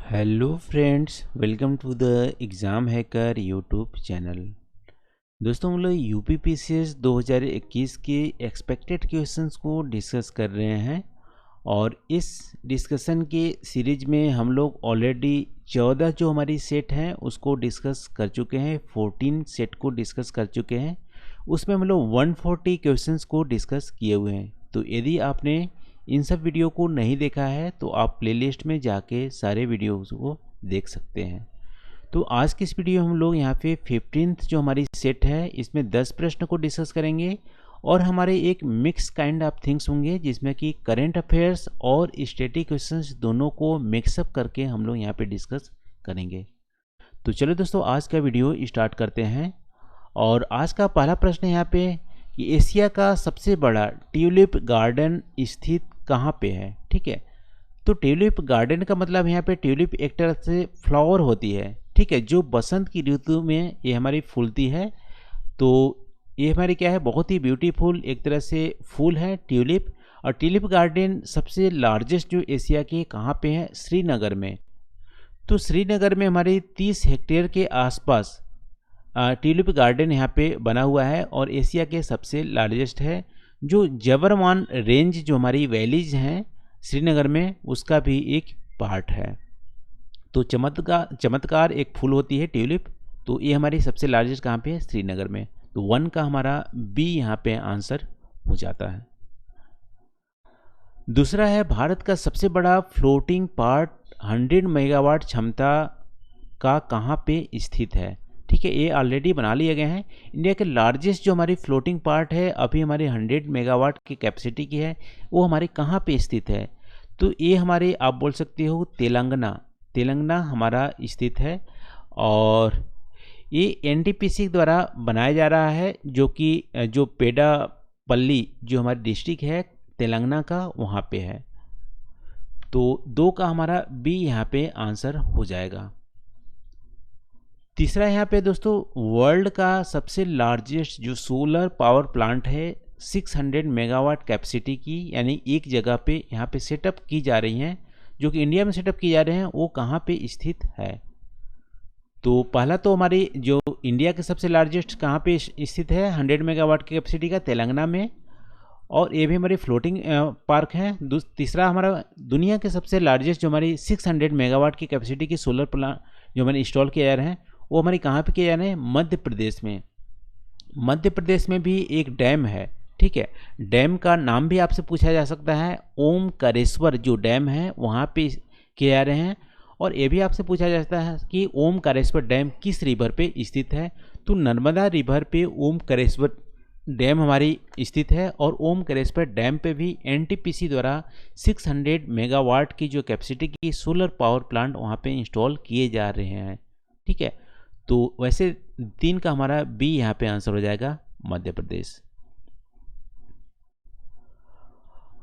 Hello friends, welcome to the exam hacker YouTube channel. दोस्तों, हम लोग यूपीपीसीएस 2021 के एक्सपेक्टेड क्वेश्चंस को डिस्कस कर रहे हैं और इस डिस्कशन के सीरीज में हम लोग ऑलरेडी 14 जो हमारी सेट हैं उसको डिस्कस कर चुके हैं, 14 सेट को डिस्कस कर चुके हैं। उसमें हम लोग 140 क्वेश्चंस को डिस्कस किए हुए हैं। तो यदि आपने इन सब वीडियो को नहीं देखा है तो आप प्लेलिस्ट में जाके सारे वीडियोस को देख सकते हैं। तो आज की इस वीडियो हम लोग यहाँ पे 15th जो हमारी सेट है इसमें 10 प्रश्न को डिस्कस करेंगे और हमारे एक मिक्स काइंड ऑफ थिंग्स होंगे जिसमें कि करंट अफेयर्स और स्टैटिक क्वेश्चंस दोनों को मिक्सअप करके हम लोग यहाँ पे डिस्कस करेंगे। तो चलो दोस्तों, आज का वीडियो स्टार्ट करते हैं। और आज का पहला प्रश्न यहाँ पे कि एशिया का सबसे बड़ा ट्यूलिप गार्डन स्थित कहाँ पे है। ठीक है, तो ट्यूलिप गार्डन का मतलब यहाँ पे ट्यूलिप एक तरह से फ्लावर होती है, ठीक है, जो बसंत की ऋतु में ये हमारी फूलती है। तो ये हमारी क्या है, बहुत ही ब्यूटीफुल एक तरह से फूल है ट्यूलिप। और ट्यूलिप गार्डन सबसे लार्जेस्ट जो एशिया के कहाँ पे है, श्रीनगर में। तो श्रीनगर में हमारे 30 हेक्टेयर के आसपास ट्यूलिप गार्डन यहाँ पे बना हुआ है और एशिया के सबसे लार्जेस्ट है। जो जबरमान रेंज जो हमारी वैलीज हैं श्रीनगर में उसका भी एक पार्ट है। तो चमत्कार एक फूल होती है ट्यूलिप। तो ये हमारी सबसे लार्जेस्ट कहाँ पे है, श्रीनगर में। तो 1 का हमारा बी यहाँ पे आंसर हो जाता है। दूसरा है, भारत का सबसे बड़ा फ्लोटिंग पार्ट 100 मेगावाट क्षमता का कहाँ पे स्थित है। ठीक है, ये ऑलरेडी बना लिए गए हैं। इंडिया के लार्जेस्ट जो हमारी फ्लोटिंग पार्ट है अभी हमारी 100 मेगावाट की कैपेसिटी की है, वो हमारे कहाँ पे स्थित है। तो ये हमारे आप बोल सकते हो तेलंगाना हमारा स्थित है। और ये एनटीपीसी द्वारा बनाया जा रहा है, जो कि जो पेडापल्ली जो हमारी डिस्ट्रिक्ट है तेलंगाना का वहाँ पे है। तो 2 का हमारा बी यहाँ पे आंसर हो जाएगा। तीसरा यहाँ पे दोस्तों, वर्ल्ड का सबसे लार्जेस्ट जो सोलर पावर प्लांट है 600 मेगावाट कैपेसिटी की, यानी एक जगह पे यहाँ पे सेटअप की जा रही हैं, जो कि इंडिया में सेटअप की जा रहे हैं, वो कहाँ पे स्थित है। तो पहला तो हमारी जो इंडिया के सबसे लार्जेस्ट कहाँ पे स्थित है 100 मेगावाट की कैपेसिटी का, तेलंगाना में। और ये भी हमारी फ्लोटिंग पार्क है। तीसरा हमारा दुनिया के सबसे लार्जेस्ट जो हमारी 600 मेगावाट की कैपेसिटी की सोलर प्लांट जो हमारे इंस्टॉल किए जा रहे हैं वो हमारी कहाँ पे किए जा रहे हैं, मध्य प्रदेश में। मध्य प्रदेश में भी एक डैम है। ठीक है, डैम का नाम भी आपसे पूछा जा सकता है, ओमकारेश्वर जो डैम है वहाँ पे किए जा रहे हैं। और ये भी आपसे पूछा जा सकता है कि ओमकारेश्वर डैम किस रिवर पे स्थित है। तो नर्मदा रिवर पे ओमकारेश्वर डैम हमारी स्थित है। और ओमकारेश्वर डैम पे भी एनटीपीसी द्वारा 600 मेगावाट की जो कैपेसिटी की सोलर पावर प्लांट वहाँ पे इंस्टॉल किए जा रहे हैं। ठीक है, तो वैसे 3 का हमारा बी यहाँ पे आंसर हो जाएगा, मध्य प्रदेश।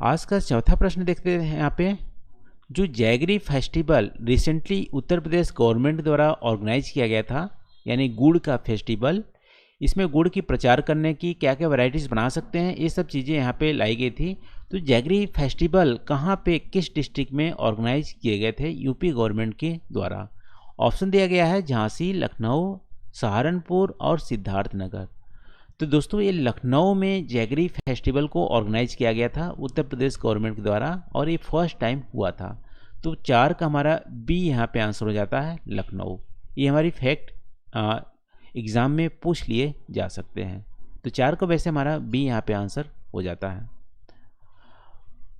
आज का चौथा प्रश्न देखते हैं यहाँ पे, जो jaggery festival recently Uttar Pradesh government द्वारा ऑर्गेनाइज किया गया था, यानी गुड़ का फेस्टिवल, इसमें गुड़ की प्रचार करने की क्या क्या वैरायटीज़ बना सकते हैं, ये सब चीज़ें यहाँ पे लाई गई थी। तो जैगरी फेस्टिवल कहाँ पे किस डिस्ट्रिक्ट में ऑर्गेनाइज किए गए थे यूपी गवर्नमेंट के द्वारा। ऑप्शन दिया गया है झांसी, लखनऊ, सहारनपुर और सिद्धार्थनगर। तो दोस्तों, ये लखनऊ में जैगरी फेस्टिवल को ऑर्गेनाइज किया गया था उत्तर प्रदेश गवर्नमेंट के द्वारा और ये फर्स्ट टाइम हुआ था। तो 4 का हमारा बी यहाँ पे आंसर हो जाता है, लखनऊ। ये हमारी फैक्ट एग्ज़ाम में पूछ लिए जा सकते हैं। तो 4 का वैसे हमारा बी यहाँ पे आंसर हो जाता है।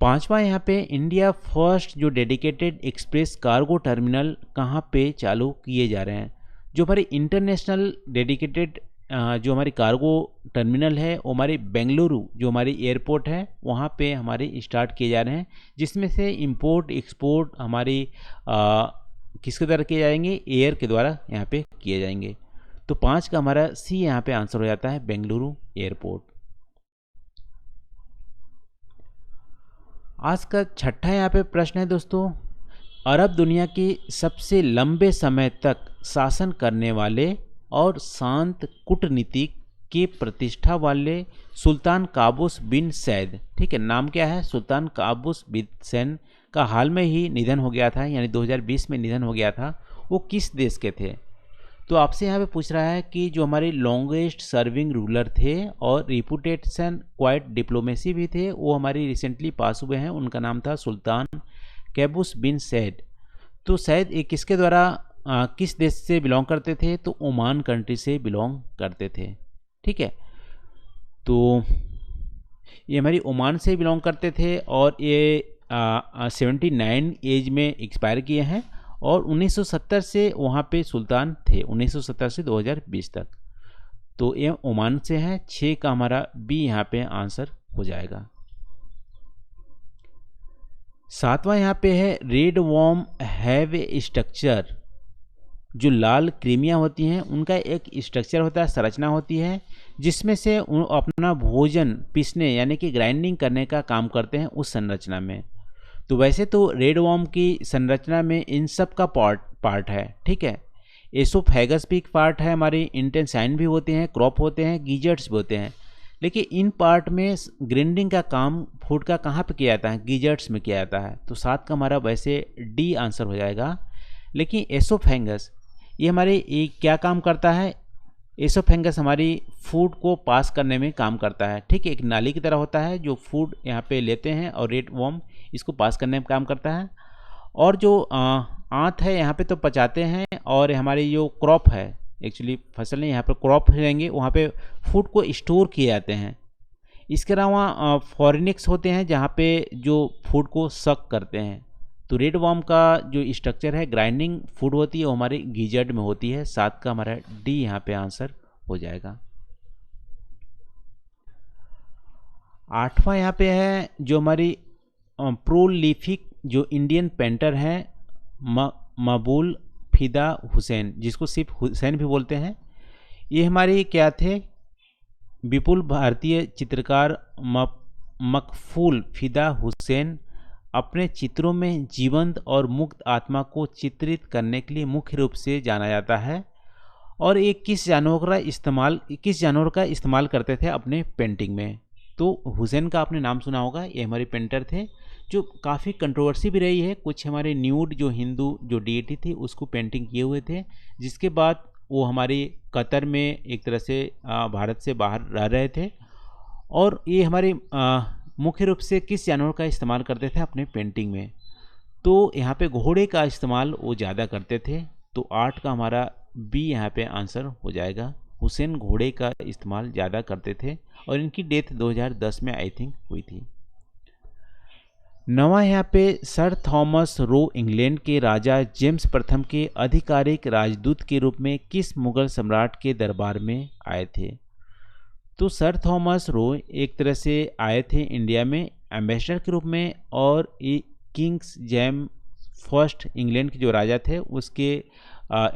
5वां यहाँ पे, इंडिया फर्स्ट जो डेडिकेटेड एक्सप्रेस कार्गो टर्मिनल कहाँ पे चालू किए जा रहे हैं। जो हमारी इंटरनेशनल डेडिकेटेड जो हमारी कार्गो टर्मिनल है वो हमारी बेंगलुरु जो हमारी एयरपोर्ट है वहाँ पे हमारे स्टार्ट किए जा रहे हैं, जिसमें से इंपोर्ट एक्सपोर्ट हमारी किसके द्वारा किए जाएंगे, एयर के द्वारा यहाँ पे किए जाएंगे। तो 5 का हमारा सी यहाँ पे आंसर हो जाता है, बेंगलुरु एयरपोर्ट। आज का छठा यहाँ पे प्रश्न है दोस्तों, अरब दुनिया की सबसे लंबे समय तक शासन करने वाले और शांत कूटनीतिक के प्रतिष्ठा वाले सुल्तान काबूस बिन सैद, ठीक है, नाम क्या है, सुल्तान काबूस बिन सैद का हाल में ही निधन हो गया था, यानी 2020 में निधन हो गया था, वो किस देश के थे? तो आपसे यहाँ पे पूछ रहा है कि जो हमारे लॉन्गेस्ट सर्विंग रूलर थे और रिपुटेशन क्वाइट डिप्लोमेसी भी थे, वो हमारे रिसेंटली पास हुए हैं। उनका नाम था सुल्तान कैबूस बिन सैद। तो सैद एक किसके द्वारा किस देश से बिलोंग करते थे? तो ओमान कंट्री से बिलोंग करते थे। ठीक है, तो ये हमारी ओमान से बिलोंग करते थे और ये 79 एज में एक्सपायर किए हैं और 1970 से वहाँ पे सुल्तान थे, 1970 से 2020 तक। तो ये ओमान से हैं। 6 का हमारा बी यहाँ पे आंसर हो जाएगा। 7वां यहाँ पे है red worm have a structure. जो लाल कृमियाँ होती हैं उनका एक स्ट्रक्चर होता है, संरचना होती है, जिसमें से अपना भोजन पीसने यानी कि ग्राइंडिंग करने का काम करते हैं उस संरचना में। तो वैसे तो रेड वॉर्म की संरचना में इन सब का पार्ट है। ठीक है, एसोफेगस भी एक पार्ट है, हमारे इंटेस्टाइन भी होते हैं, क्रॉप होते हैं, गीजर्ट्स भी होते हैं। लेकिन इन पार्ट में ग्राइंडिंग का काम फूड का कहाँ पे किया जाता है? गीजर्ट्स में किया जाता है। तो 7 का हमारा वैसे डी आंसर हो जाएगा। लेकिन एसोफेगस ये हमारे क्या काम करता है? एसोफेगस हमारी फूड को पास करने में काम करता है। ठीक है, एक नाली की तरह होता है जो फूड यहाँ पे लेते हैं और रेड वॉर्म इसको पास करने में काम करता है। और जो आंत है यहाँ पे तो पचाते हैं, और हमारी जो क्रॉप है, एक्चुअली फसल नहीं, यहाँ पे क्रॉप रहेंगे, वहाँ पे फूड को स्टोर किए जाते हैं। इसके अलावा फॉरेनिक्स होते हैं जहाँ पे जो फूड को सक करते हैं। तो रेड वॉर्म का जो स्ट्रक्चर है, ग्राइंडिंग फूड होती है, वो हमारे गीजर्ड में होती है। 7 का हमारा डी यहाँ पे आंसर हो जाएगा। 8वां यहाँ पे है जो हमारी प्रोलिफिक जो इंडियन पेंटर है मकबूल फिदा हुसैन, जिसको सिर्फ हुसैन भी बोलते हैं। ये हमारे क्या थे? विपुल भारतीय चित्रकार मकबूल फिदा हुसैन अपने चित्रों में जीवंत और मुक्त आत्मा को चित्रित करने के लिए मुख्य रूप से जाना जाता है। और ये किस जानवर का इस्तेमाल करते थे अपने पेंटिंग में? तो हुसैन का आपने नाम सुना होगा। ये हमारे पेंटर थे जो काफ़ी कंट्रोवर्सी भी रही है। कुछ हमारे न्यूड जो हिंदू जो डीटी थी उसको पेंटिंग किए हुए थे, जिसके बाद वो हमारी कतर में एक तरह से भारत से बाहर रह रहे थे। और ये हमारे मुख्य रूप से किस जानवर का इस्तेमाल करते थे अपने पेंटिंग में? तो यहाँ पे घोड़े का इस्तेमाल वो ज़्यादा करते थे। तो 8 का हमारा बी यहाँ पे आंसर हो जाएगा। हुसैन घोड़े का इस्तेमाल ज़्यादा करते थे और इनकी डेथ 2010 में आई थिंक हुई थी। 9वां यहाँ पे सर थॉमस रो इंग्लैंड के राजा जेम्स प्रथम के आधिकारिक राजदूत के रूप में किस मुगल सम्राट के दरबार में आए थे? तो सर थॉमस रो एक तरह से आए थे इंडिया में एम्बेसडर के रूप में, और ये किंग्स जेम्स फर्स्ट इंग्लैंड के जो राजा थे उसके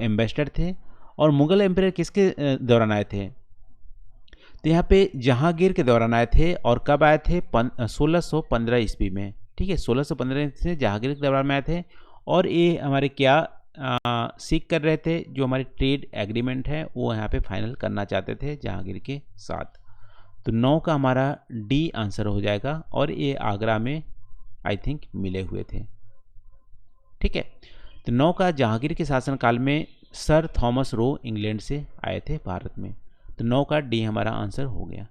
एम्बेसडर थे। और मुगल एम्पायर किसके दौरान आए थे? तो यहाँ पे जहांगीर के दौरान आए थे। और कब आए थे? 1615 ईस्वी में। ठीक है, 1615 से जहांगीर के दौरान में आए थे। और ये हमारे क्या सीख कर रहे थे? जो हमारे ट्रेड एग्रीमेंट है वो यहाँ पे फाइनल करना चाहते थे जहांगीर के साथ। तो 9 का हमारा डी आंसर हो जाएगा। और ये आगरा में आई थिंक मिले हुए थे। ठीक है, तो 9 का जहांगीर के शासनकाल में सर थॉमस रो इंग्लैंड से आए थे भारत में। तो 9 का डी हमारा आंसर हो गया।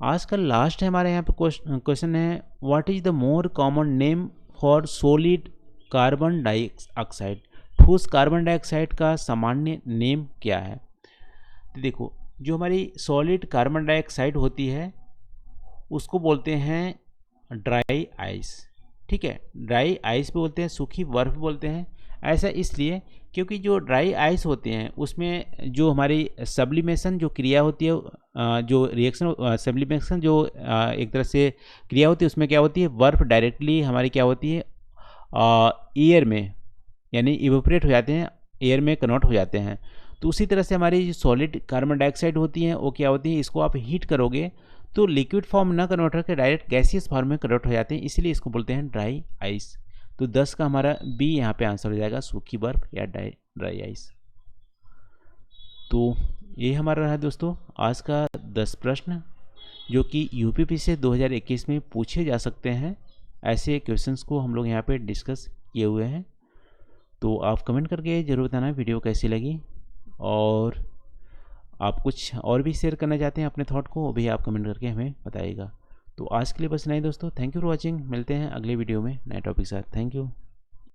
आज का लास्ट है हमारे यहाँ पे क्वेश्चन है, what is the more common name for solid carbon dioxide? ठोस कार्बन डाइऑक्साइड का सामान्य नेम क्या है? तो देखो, जो हमारी सॉलिड कार्बन डाइऑक्साइड होती है उसको बोलते हैं ड्राई आइस। ठीक है, ड्राई आइस भी बोलते हैं, सूखी बर्फ बोलते हैं। ऐसा इसलिए क्योंकि जो ड्राई आइस होते हैं उसमें जो हमारी सब्लिमेशन जो क्रिया होती है, जो रिएक्शन सब्लिमेशन जो एक तरह से क्रिया होती है, उसमें क्या होती है? बर्फ डायरेक्टली हमारी क्या होती है? एयर में, यानी इवेपोरेट हो जाते हैं, एयर में कन्वर्ट हो जाते हैं। तो उसी तरह से हमारी जो सॉलिड कार्बन डाइऑक्साइड होती हैं वो क्या होती है? इसको आप हीट करोगे तो लिक्विड फॉर्म ना कन्वर्ट करके डायरेक्ट गैसियस फॉर्म में कन्वर्ट हो जाते हैं, इसलिए इसको बोलते हैं ड्राई आइस। तो 10 का हमारा बी यहाँ पे आंसर हो जाएगा, सूखी बर्फ या ड्राई आइस। तो ये हमारा रहा दोस्तों आज का 10 प्रश्न जो कि यूपीपीसी से 2021 में पूछे जा सकते हैं। ऐसे क्वेश्चंस को हम लोग यहाँ पे डिस्कस किए हुए हैं। तो आप कमेंट करके ज़रूर बताना वीडियो कैसी लगी, और आप कुछ और भी शेयर करना चाहते हैं अपने थॉट को, वो भी आप कमेंट करके हमें बताइएगा। तो आज के लिए बस इतना ही दोस्तों, थैंक यू फॉर वॉचिंग। मिलते हैं अगले वीडियो में नए टॉपिक के साथ। Thank you.